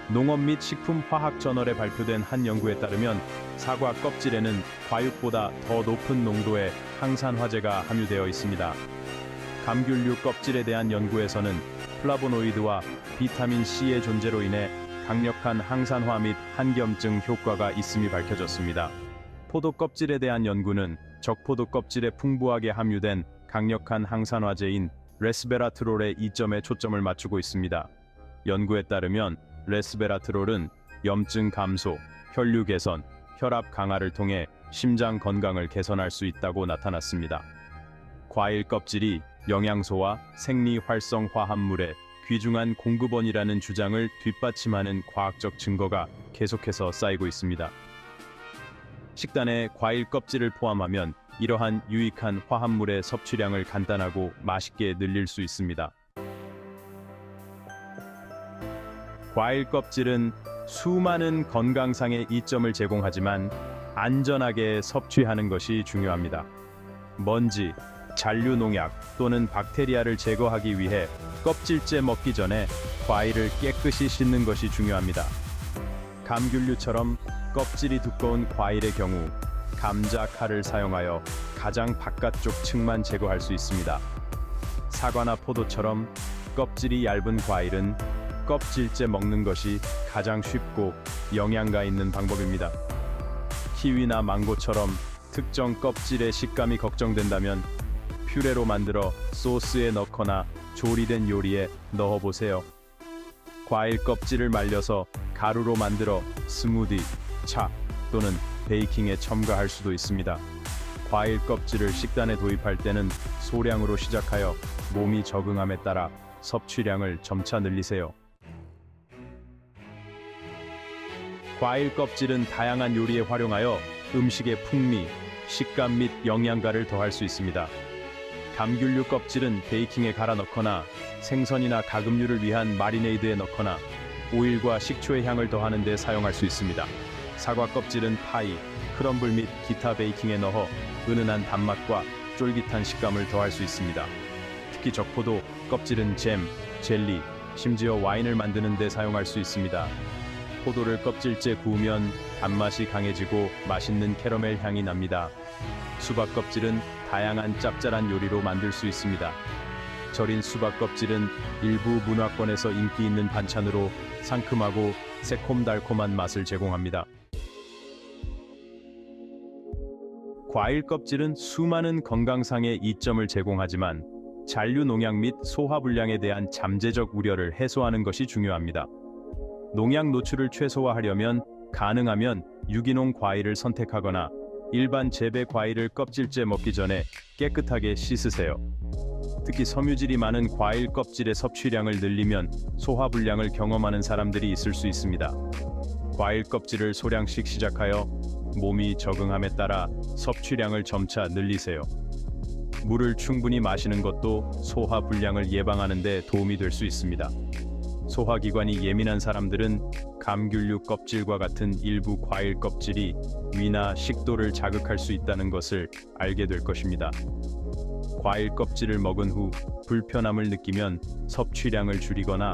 농업 및 식품화학 저널에 발표된 한 연구에 따르면 사과 껍질에는 과육보다 더 높은 농도의 항산화제가 함유되어 있습니다. 감귤류 껍질에 대한 연구에서는 플라보노이드와 비타민 C의 존재로 인해 강력한 항산화 및 한겸증 효과가 있음이 밝혀졌습니다. 포도 껍질에 대한 연구는 적포도 껍질에 풍부하게 함유된 강력한 항산화제인 레스베라트롤의 이점에 초점을 맞추고 있습니다. 연구에 따르면 레스베라트롤은 염증 감소, 혈류 개선, 혈압 강화를 통해 심장 건강을 개선할 수 있다고 나타났습니다. 과일 껍질이 영양소와 생리 활성 화합물의 귀중한 공급원이라는 주장을 뒷받침하는 과학적 증거가 계속해서 쌓이고 있습니다. 식단에 과일 껍질을 포함하면 이러한 유익한 화합물의 섭취량을 간단하고 맛있게 늘릴 수 있습니다. 과일 껍질은 수많은 건강상의 이점을 제공하지만 안전하게 섭취하는 것이 중요합니다. 먼지, 잔류 농약 또는 박테리아를 제거하기 위해 껍질째 먹기 전에 과일을 깨끗이 씻는 것이 중요합니다. 감귤류처럼 껍질이 두꺼운 과일의 경우 감자 칼을 사용하여 가장 바깥쪽 층만 제거할 수 있습니다. 사과나 포도처럼 껍질이 얇은 과일은 껍질째 먹는 것이 가장 쉽고 영양가 있는 방법입니다. 키위나 망고처럼 특정 껍질의 식감이 걱정된다면 퓨레로 만들어 소스에 넣거나 조리된 요리에 넣어보세요. 과일 껍질을 말려서 가루로 만들어 스무디, 차 또는 베이킹에 첨가할 수도 있습니다. 과일 껍질을 식단에 도입할 때는 소량으로 시작하여 몸이 적응함에 따라 섭취량을 점차 늘리세요. 과일 껍질은 다양한 요리에 활용하여 음식의 풍미, 식감 및 영양가를 더할 수 있습니다. 감귤류 껍질은 베이킹에 갈아 넣거나 생선이나 가금류를 위한 마리네이드에 넣거나 오일과 식초의 향을 더하는 데 사용할 수 있습니다. 사과 껍질은 파이, 크럼블 및 기타 베이킹에 넣어 은은한 단맛과 쫄깃한 식감을 더할 수 있습니다. 특히 적포도 껍질은 잼, 젤리, 심지어 와인을 만드는 데 사용할 수 있습니다. 포도를 껍질째 구우면 단맛이 강해지고 맛있는 캐러멜 향이 납니다. 수박 껍질은 다양한 짭짤한 요리로 만들 수 있습니다. 절인 수박 껍질은 일부 문화권에서 인기 있는 반찬으로 상큼하고 새콤달콤한 맛을 제공합니다. 과일 껍질은 수많은 건강상의 이점을 제공하지만 잔류 농약 및 소화불량에 대한 잠재적 우려를 해소하는 것이 중요합니다. 농약 노출을 최소화하려면 가능하면 유기농 과일을 선택하거나 일반 재배 과일을 껍질째 먹기 전에 깨끗하게 씻으세요. 특히 섬유질이 많은 과일 껍질의 섭취량을 늘리면 소화불량을 경험하는 사람들이 있을 수 있습니다. 과일 껍질을 소량씩 시작하여 몸이 적응함에 따라 섭취량을 점차 늘리세요. 물을 충분히 마시는 것도 소화불량을 예방하는 데 도움이 될 수 있습니다. 소화기관이 예민한 사람들은 감귤류 껍질과 같은 일부 과일 껍질이 위나 식도를 자극할 수 있다는 것을 알게 될 것입니다. 과일 껍질을 먹은 후 불편함을 느끼면 섭취량을 줄이거나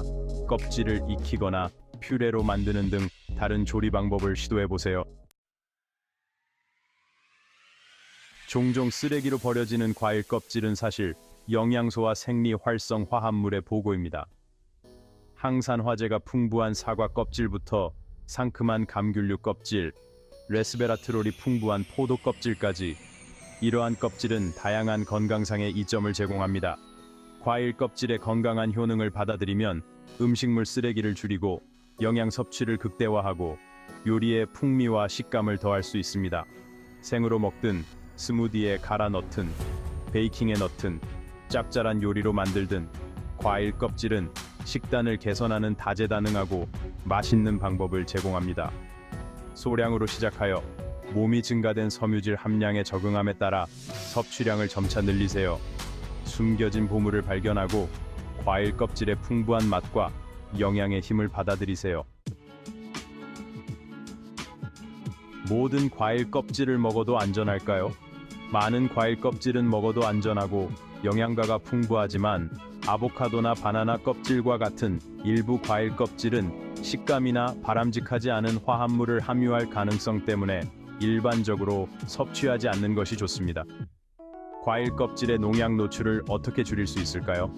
껍질을 익히거나 퓨레로 만드는 등 다른 조리 방법을 시도해 보세요. 종종 쓰레기로 버려지는 과일 껍질은 사실 영양소와 생리 활성 화합물의 보고입니다. 항산화제가 풍부한 사과 껍질부터 상큼한 감귤류 껍질, 레스베라트롤이 풍부한 포도 껍질까지 이러한 껍질은 다양한 건강상의 이점을 제공합니다. 과일 껍질의 건강한 효능을 받아들이면 음식물 쓰레기를 줄이고 영양 섭취를 극대화하고 요리의 풍미와 식감을 더할 수 있습니다. 생으로 먹든 스무디에 갈아 넣든 베이킹에 넣든 짭짤한 요리로 만들든 과일 껍질은 식단을 개선하는 다재다능하고 맛있는 방법을 제공합니다. 소량으로 시작하여 몸이 증가된 섬유질 함량에 적응함에 따라 섭취량을 점차 늘리세요. 숨겨진 보물을 발견하고 과일 껍질의 풍부한 맛과 영양의 힘을 받아들이세요. 모든 과일 껍질을 먹어도 안전할까요? 많은 과일 껍질은 먹어도 안전하고 영양가가 풍부하지만 아보카도나 바나나 껍질과 같은 일부 과일 껍질은 식감이나 바람직하지 않은 화합물을 함유할 가능성 때문에 일반적으로 섭취하지 않는 것이 좋습니다. 과일 껍질의 농약 노출을 어떻게 줄일 수 있을까요?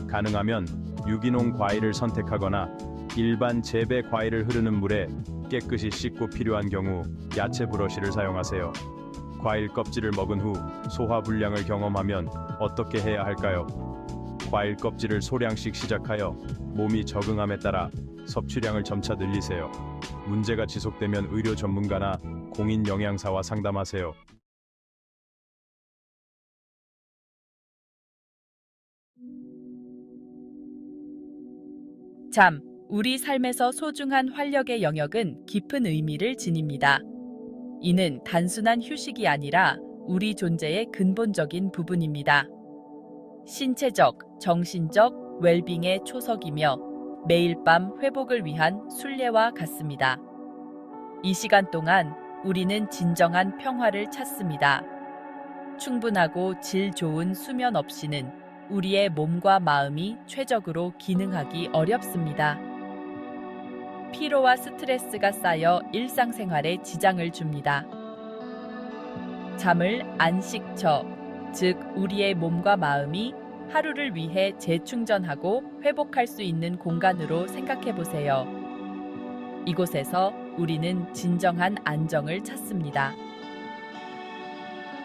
가능하면 유기농 과일을 선택하거나 일반 재배 과일을 흐르는 물에 깨끗이 씻고 필요한 경우 야채 브러쉬를 사용하세요. 과일 껍질을 먹은 후 소화불량을 경험하면 어떻게 해야 할까요? 과일 껍질을 소량씩 시작하여 몸이 적응함에 따라 섭취량을 점차 늘리세요. 문제가 지속되면 의료 전문가나 공인 영양사와 상담하세요. 잠, 우리 삶에서 소중한 활력의 영역은 깊은 의미를 지닙니다. 이는 단순한 휴식이 아니라 우리 존재의 근본적인 부분입니다. 신체적, 정신적 웰빙의 초석이며 매일 밤 회복을 위한 순례와 같습니다. 이 시간 동안 우리는 진정한 평화를 찾습니다. 충분하고 질 좋은 수면 없이는 우리의 몸과 마음이 최적으로 기능하기 어렵습니다. 피로와 스트레스가 쌓여 일상생활에 지장을 줍니다. 잠을 안식처, 즉 우리의 몸과 마음이 하루를 위해 재충전하고 회복할 수 있는 공간으로 생각해 보세요. 이곳에서 우리는 진정한 안정을 찾습니다.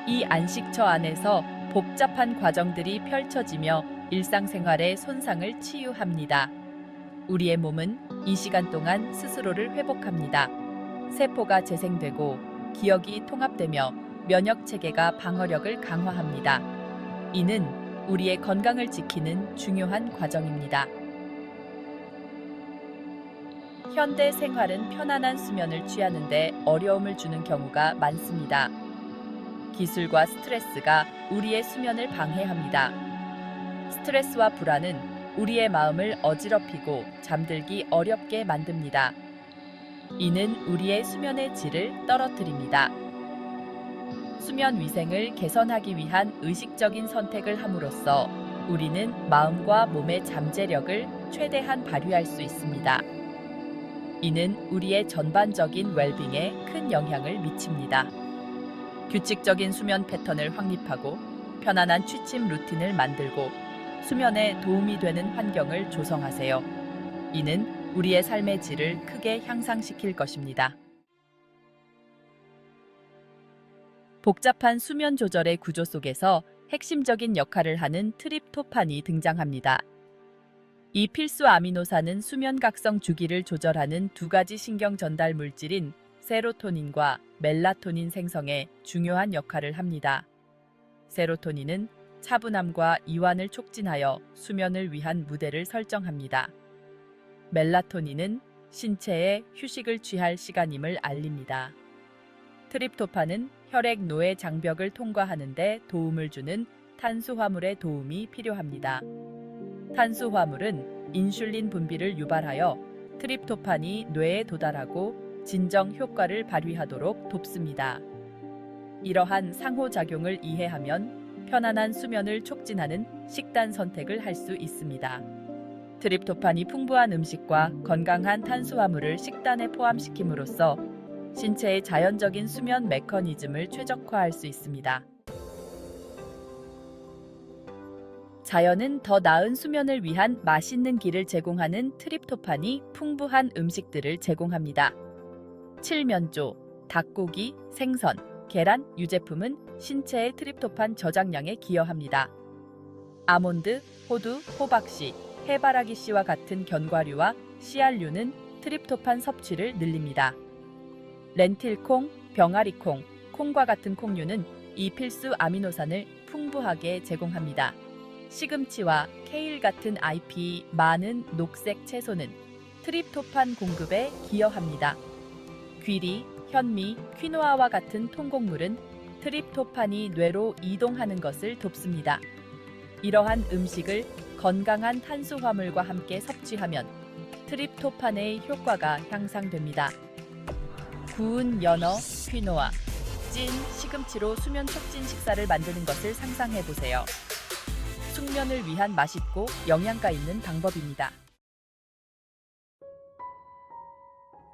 이 안식처 안에서 복잡한 과정들이 펼쳐지며 일상생활의 손상을 치유합니다. 우리의 몸은 이 시간 동안 스스로를 회복합니다. 세포가 재생되고 기억이 통합되며 면역 체계가 방어력을 강화합니다. 이는 우리의 건강을 지키는 중요한 과정입니다. 현대 생활은 편안한 수면을 취하는데 어려움을 주는 경우가 많습니다. 기술과 스트레스가 우리의 수면을 방해합니다. 스트레스와 불안은 우리의 마음을 어지럽히고 잠들기 어렵게 만듭니다. 이는 우리의 수면의 질을 떨어뜨립니다. 수면 위생을 개선하기 위한 의식적인 선택을 함으로써 우리는 마음과 몸의 잠재력을 최대한 발휘할 수 있습니다. 이는 우리의 전반적인 웰빙에 큰 영향을 미칩니다. 규칙적인 수면 패턴을 확립하고 편안한 취침 루틴을 만들고 수면에 도움이 되는 환경을 조성하세요. 이는 우리의 삶의 질을 크게 향상시킬 것입니다. 복잡한 수면 조절의 구조 속에서 핵심적인 역할을 하는 트립토판이 등장합니다. 이 필수 아미노산은 수면 각성 주기를 조절하는 두 가지 신경 전달 물질인 세로토닌과 멜라토닌 생성에 중요한 역할을 합니다. 세로토닌은 차분함과 이완을 촉진하여 수면을 위한 무대를 설정합니다. 멜라토닌은 신체에 휴식을 취할 시간임을 알립니다. 트립토판은 혈액 노예 장벽을 통과하는 데 도움을 주는 탄수화물의 도움이 필요합니다. 탄수화물은 인슐린 분비를 유발하여 트립토판이 뇌에 도달하고 진정 효과를 발휘하도록 돕습니다. 이러한 상호작용을 이해하면 편안한 수면을 촉진하는 식단 선택을 할 수 있습니다. 트립토판이 풍부한 음식과 건강한 탄수화물을 식단에 포함시킴으로써 신체의 자연적인 수면 메커니즘을 최적화할 수 있습니다. 자연은 더 나은 수면을 위한 맛있는 길을 제공하는 트립토판이 풍부한 음식들을 제공합니다. 칠면조, 닭고기, 생선, 계란, 유제품은 신체의 트립토판 저장량에 기여합니다. 아몬드, 호두, 호박씨, 해바라기씨와 같은 견과류와 씨알류는 트립토판 섭취를 늘립니다. 렌틸콩, 병아리콩, 콩과 같은 콩류는 이 필수 아미노산을 풍부하게 제공합니다. 시금치와 케일 같은 잎이 많은 녹색 채소는 트립토판 공급에 기여합니다. 귀리, 현미, 퀴노아와 같은 통곡물은 트립토판이 뇌로 이동하는 것을 돕습니다. 이러한 음식을 건강한 탄수화물과 함께 섭취하면 트립토판의 효과가 향상됩니다. 구운 연어, 퀴노아, 찐 시금치로 수면 촉진 식사를 만드는 것을 상상해 보세요. 숙면을 위한 맛있고 영양가 있는 방법입니다.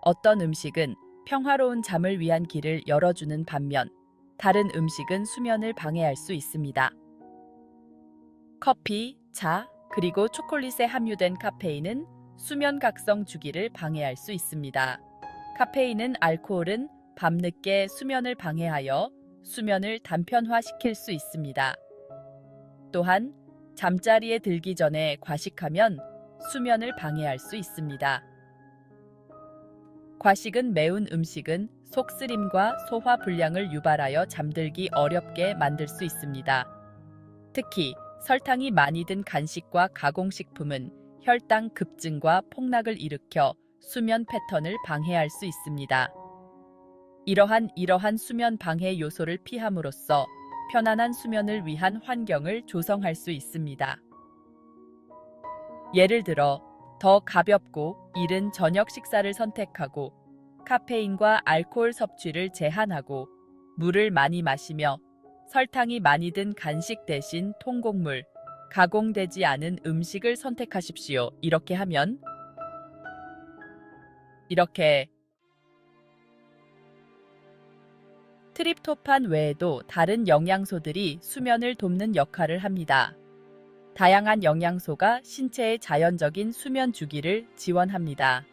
어떤 음식은 평화로운 잠을 위한 길을 열어주는 반면 다른 음식은 수면을 방해할 수 있습니다. 커피, 차, 그리고 초콜릿에 함유된 카페인은 수면 각성 주기를 방해할 수 있습니다. 카페인은 알코올은 밤늦게 수면을 방해하여 수면을 단편화시킬 수 있습니다. 또한 잠자리에 들기 전에 과식하면 수면을 방해할 수 있습니다. 과식은 매운 음식은 속쓰림과 소화 불량을 유발하여 잠들기 어렵게 만들 수 있습니다. 특히 설탕이 많이 든 간식과 가공식품은 혈당 급증과 폭락을 일으켜 수면 패턴을 방해할 수 있습니다. 이러한 수면 방해 요소를 피함으로써 편안한 수면을 위한 환경을 조성할 수 있습니다. 예를 들어 더 가볍고 이른 저녁 식사를 선택하고 카페인과 알코올 섭취를 제한하고 물을 많이 마시며 설탕이 많이 든 간식 대신 통곡물, 가공되지 않은 음식을 선택하십시오. 이렇게 하면 트립토판 외에도 다른 영양소들이 수면을 돕는 역할을 합니다. 다양한 영양소가 신체의 자연적인 수면 주기를 지원합니다.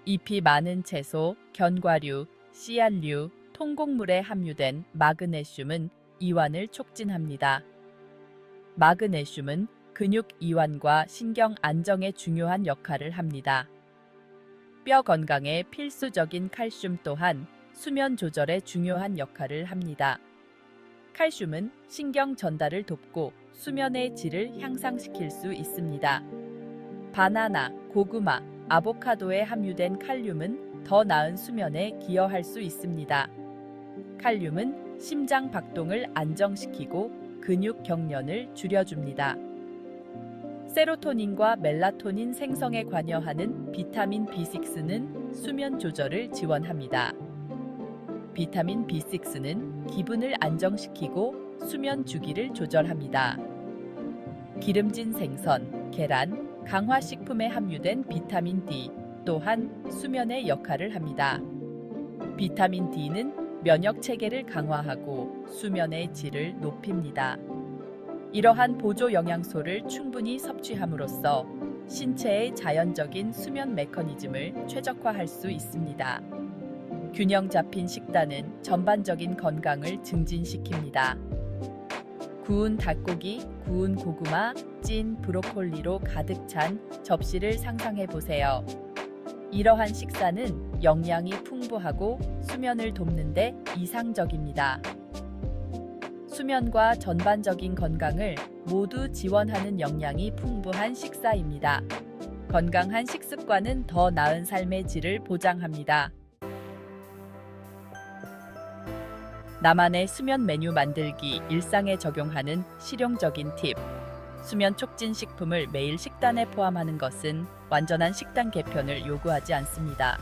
잎이 많은 채소, 견과류, 씨앗류, 통곡물에 함유된 마그네슘은 이완을 촉진합니다. 마그네슘은 근육 이완과 신경 안정에 중요한 역할을 합니다. 뼈 건강에 필수적인 칼슘 또한 수면 조절에 중요한 역할을 합니다. 칼슘은 신경 전달을 돕고 수면의 질을 향상시킬 수 있습니다. 바나나, 고구마, 아보카도에 함유된 칼륨은 더 나은 수면에 기여할 수 있습니다. 칼륨은 심장 박동을 안정시키고 근육 경련을 줄여줍니다. 세로토닌과 멜라토닌 생성에 관여하는 비타민 B6는 수면 조절을 지원합니다. 비타민 B6는 기분을 안정시키고 수면 주기를 조절합니다. 기름진 생선, 계란, 강화식품에 함유된 비타민 D 또한 수면의 역할을 합니다. 비타민 D는 면역 체계를 강화하고 수면의 질을 높입니다. 이러한 보조 영양소를 충분히 섭취함으로써 신체의 자연적인 수면 메커니즘을 최적화할 수 있습니다. 균형 잡힌 식단은 전반적인 건강을 증진시킵니다. 구운 닭고기, 구운 고구마, 찐 브로콜리로 가득 찬 접시를 상상해 보세요. 이러한 식사는 영양이 풍부하고 수면을 돕는 데 이상적입니다. 수면과 전반적인 건강을 모두 지원하는 영양이 풍부한 식사입니다. 건강한 식습관은 더 나은 삶의 질을 보장합니다. 나만의 수면 메뉴 만들기 일상에 적용하는 실용적인 팁. 수면 촉진 식품을 매일 식단에 포함하는 것은 완전한 식단 개편을 요구하지 않습니다.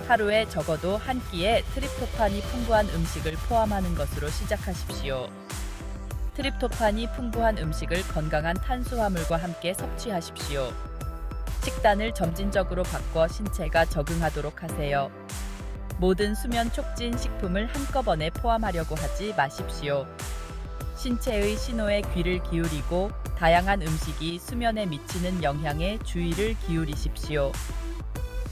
하루에 적어도 한 끼에 트립토판이 풍부한 음식을 포함하는 것으로 시작하십시오. 트립토판이 풍부한 음식을 건강한 탄수화물과 함께 섭취하십시오. 식단을 점진적으로 바꿔 신체가 적응하도록 하세요. 모든 수면 촉진 식품을 한꺼번에 포함하려고 하지 마십시오. 신체의 신호에 귀를 기울이고 다양한 음식이 수면에 미치는 영향에 주의를 기울이십시오.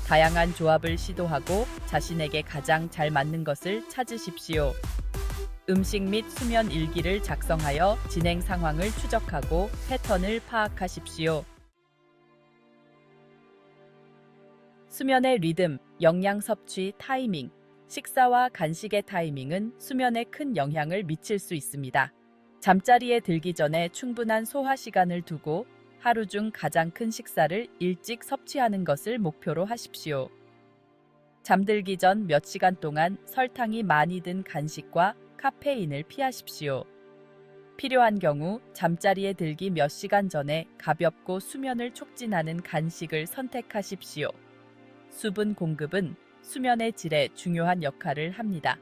다양한 조합을 시도하고 자신에게 가장 잘 맞는 것을 찾으십시오. 음식 및 수면 일기를 작성하여 진행 상황을 추적하고 패턴을 파악하십시오. 수면의 리듬, 영양 섭취 타이밍, 식사와 간식의 타이밍은 수면에 큰 영향을 미칠 수 있습니다. 잠자리에 들기 전에 충분한 소화 시간을 두고 하루 중 가장 큰 식사를 일찍 섭취하는 것을 목표로 하십시오. 잠들기 전 몇 시간 동안 설탕이 많이 든 간식과 카페인을 피하십시오. 필요한 경우 잠자리에 들기 몇 시간 전에 가볍고 수면을 촉진하는 간식을 선택하십시오. 수분 공급은 수면의 질에 중요한 역할을 합니다.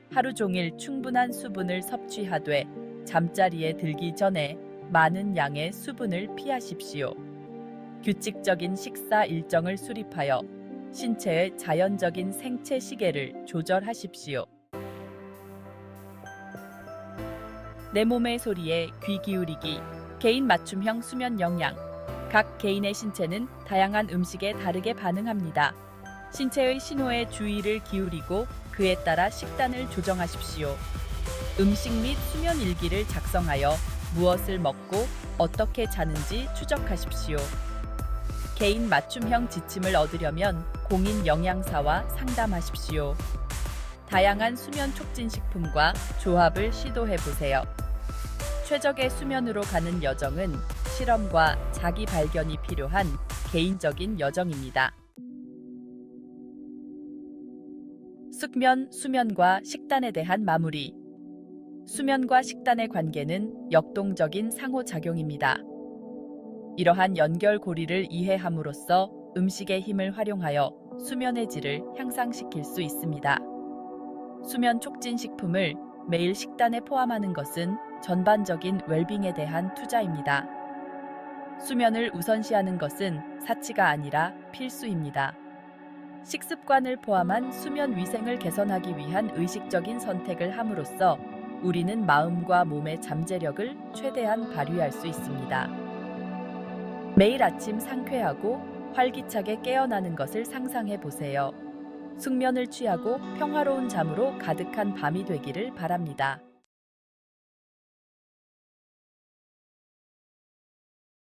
하루 종일 충분한 수분을 섭취하되 잠자리에 들기 전에 많은 양의 수분을 피하십시오. 규칙적인 식사 일정을 수립하여 신체의 자연적인 생체 시계를 조절하십시오. 내 몸의 소리에 귀 기울이기, 개인 맞춤형 수면 영양. 각 개인의 신체는 다양한 음식에 다르게 반응합니다. 신체의 신호에 주의를 기울이고 그에 따라 식단을 조정하십시오. 음식 및 수면 일기를 작성하여 무엇을 먹고 어떻게 자는지 추적하십시오. 개인 맞춤형 지침을 얻으려면 공인 영양사와 상담하십시오. 다양한 수면 촉진 식품과 조합을 시도해 보세요. 최적의 수면으로 가는 여정은 실험과 자기 발견이 필요한 개인적인 여정입니다. 숙면, 수면과 식단에 대한 마무리. 수면과 식단의 관계는 역동적인 상호작용입니다. 이러한 연결고리를 이해함으로써 음식의 힘을 활용하여 수면의 질을 향상시킬 수 있습니다. 수면 촉진 식품을 매일 식단에 포함하는 것은 전반적인 웰빙에 대한 투자입니다. 수면을 우선시하는 것은 사치가 아니라 필수입니다. 식습관을 포함한 수면 위생을 개선하기 위한 의식적인 선택을 함으로써 우리는 마음과 몸의 잠재력을 최대한 발휘할 수 있습니다. 매일 아침 상쾌하고 활기차게 깨어나는 것을 상상해 보세요. 숙면을 취하고 평화로운 잠으로 가득한 밤이 되기를 바랍니다.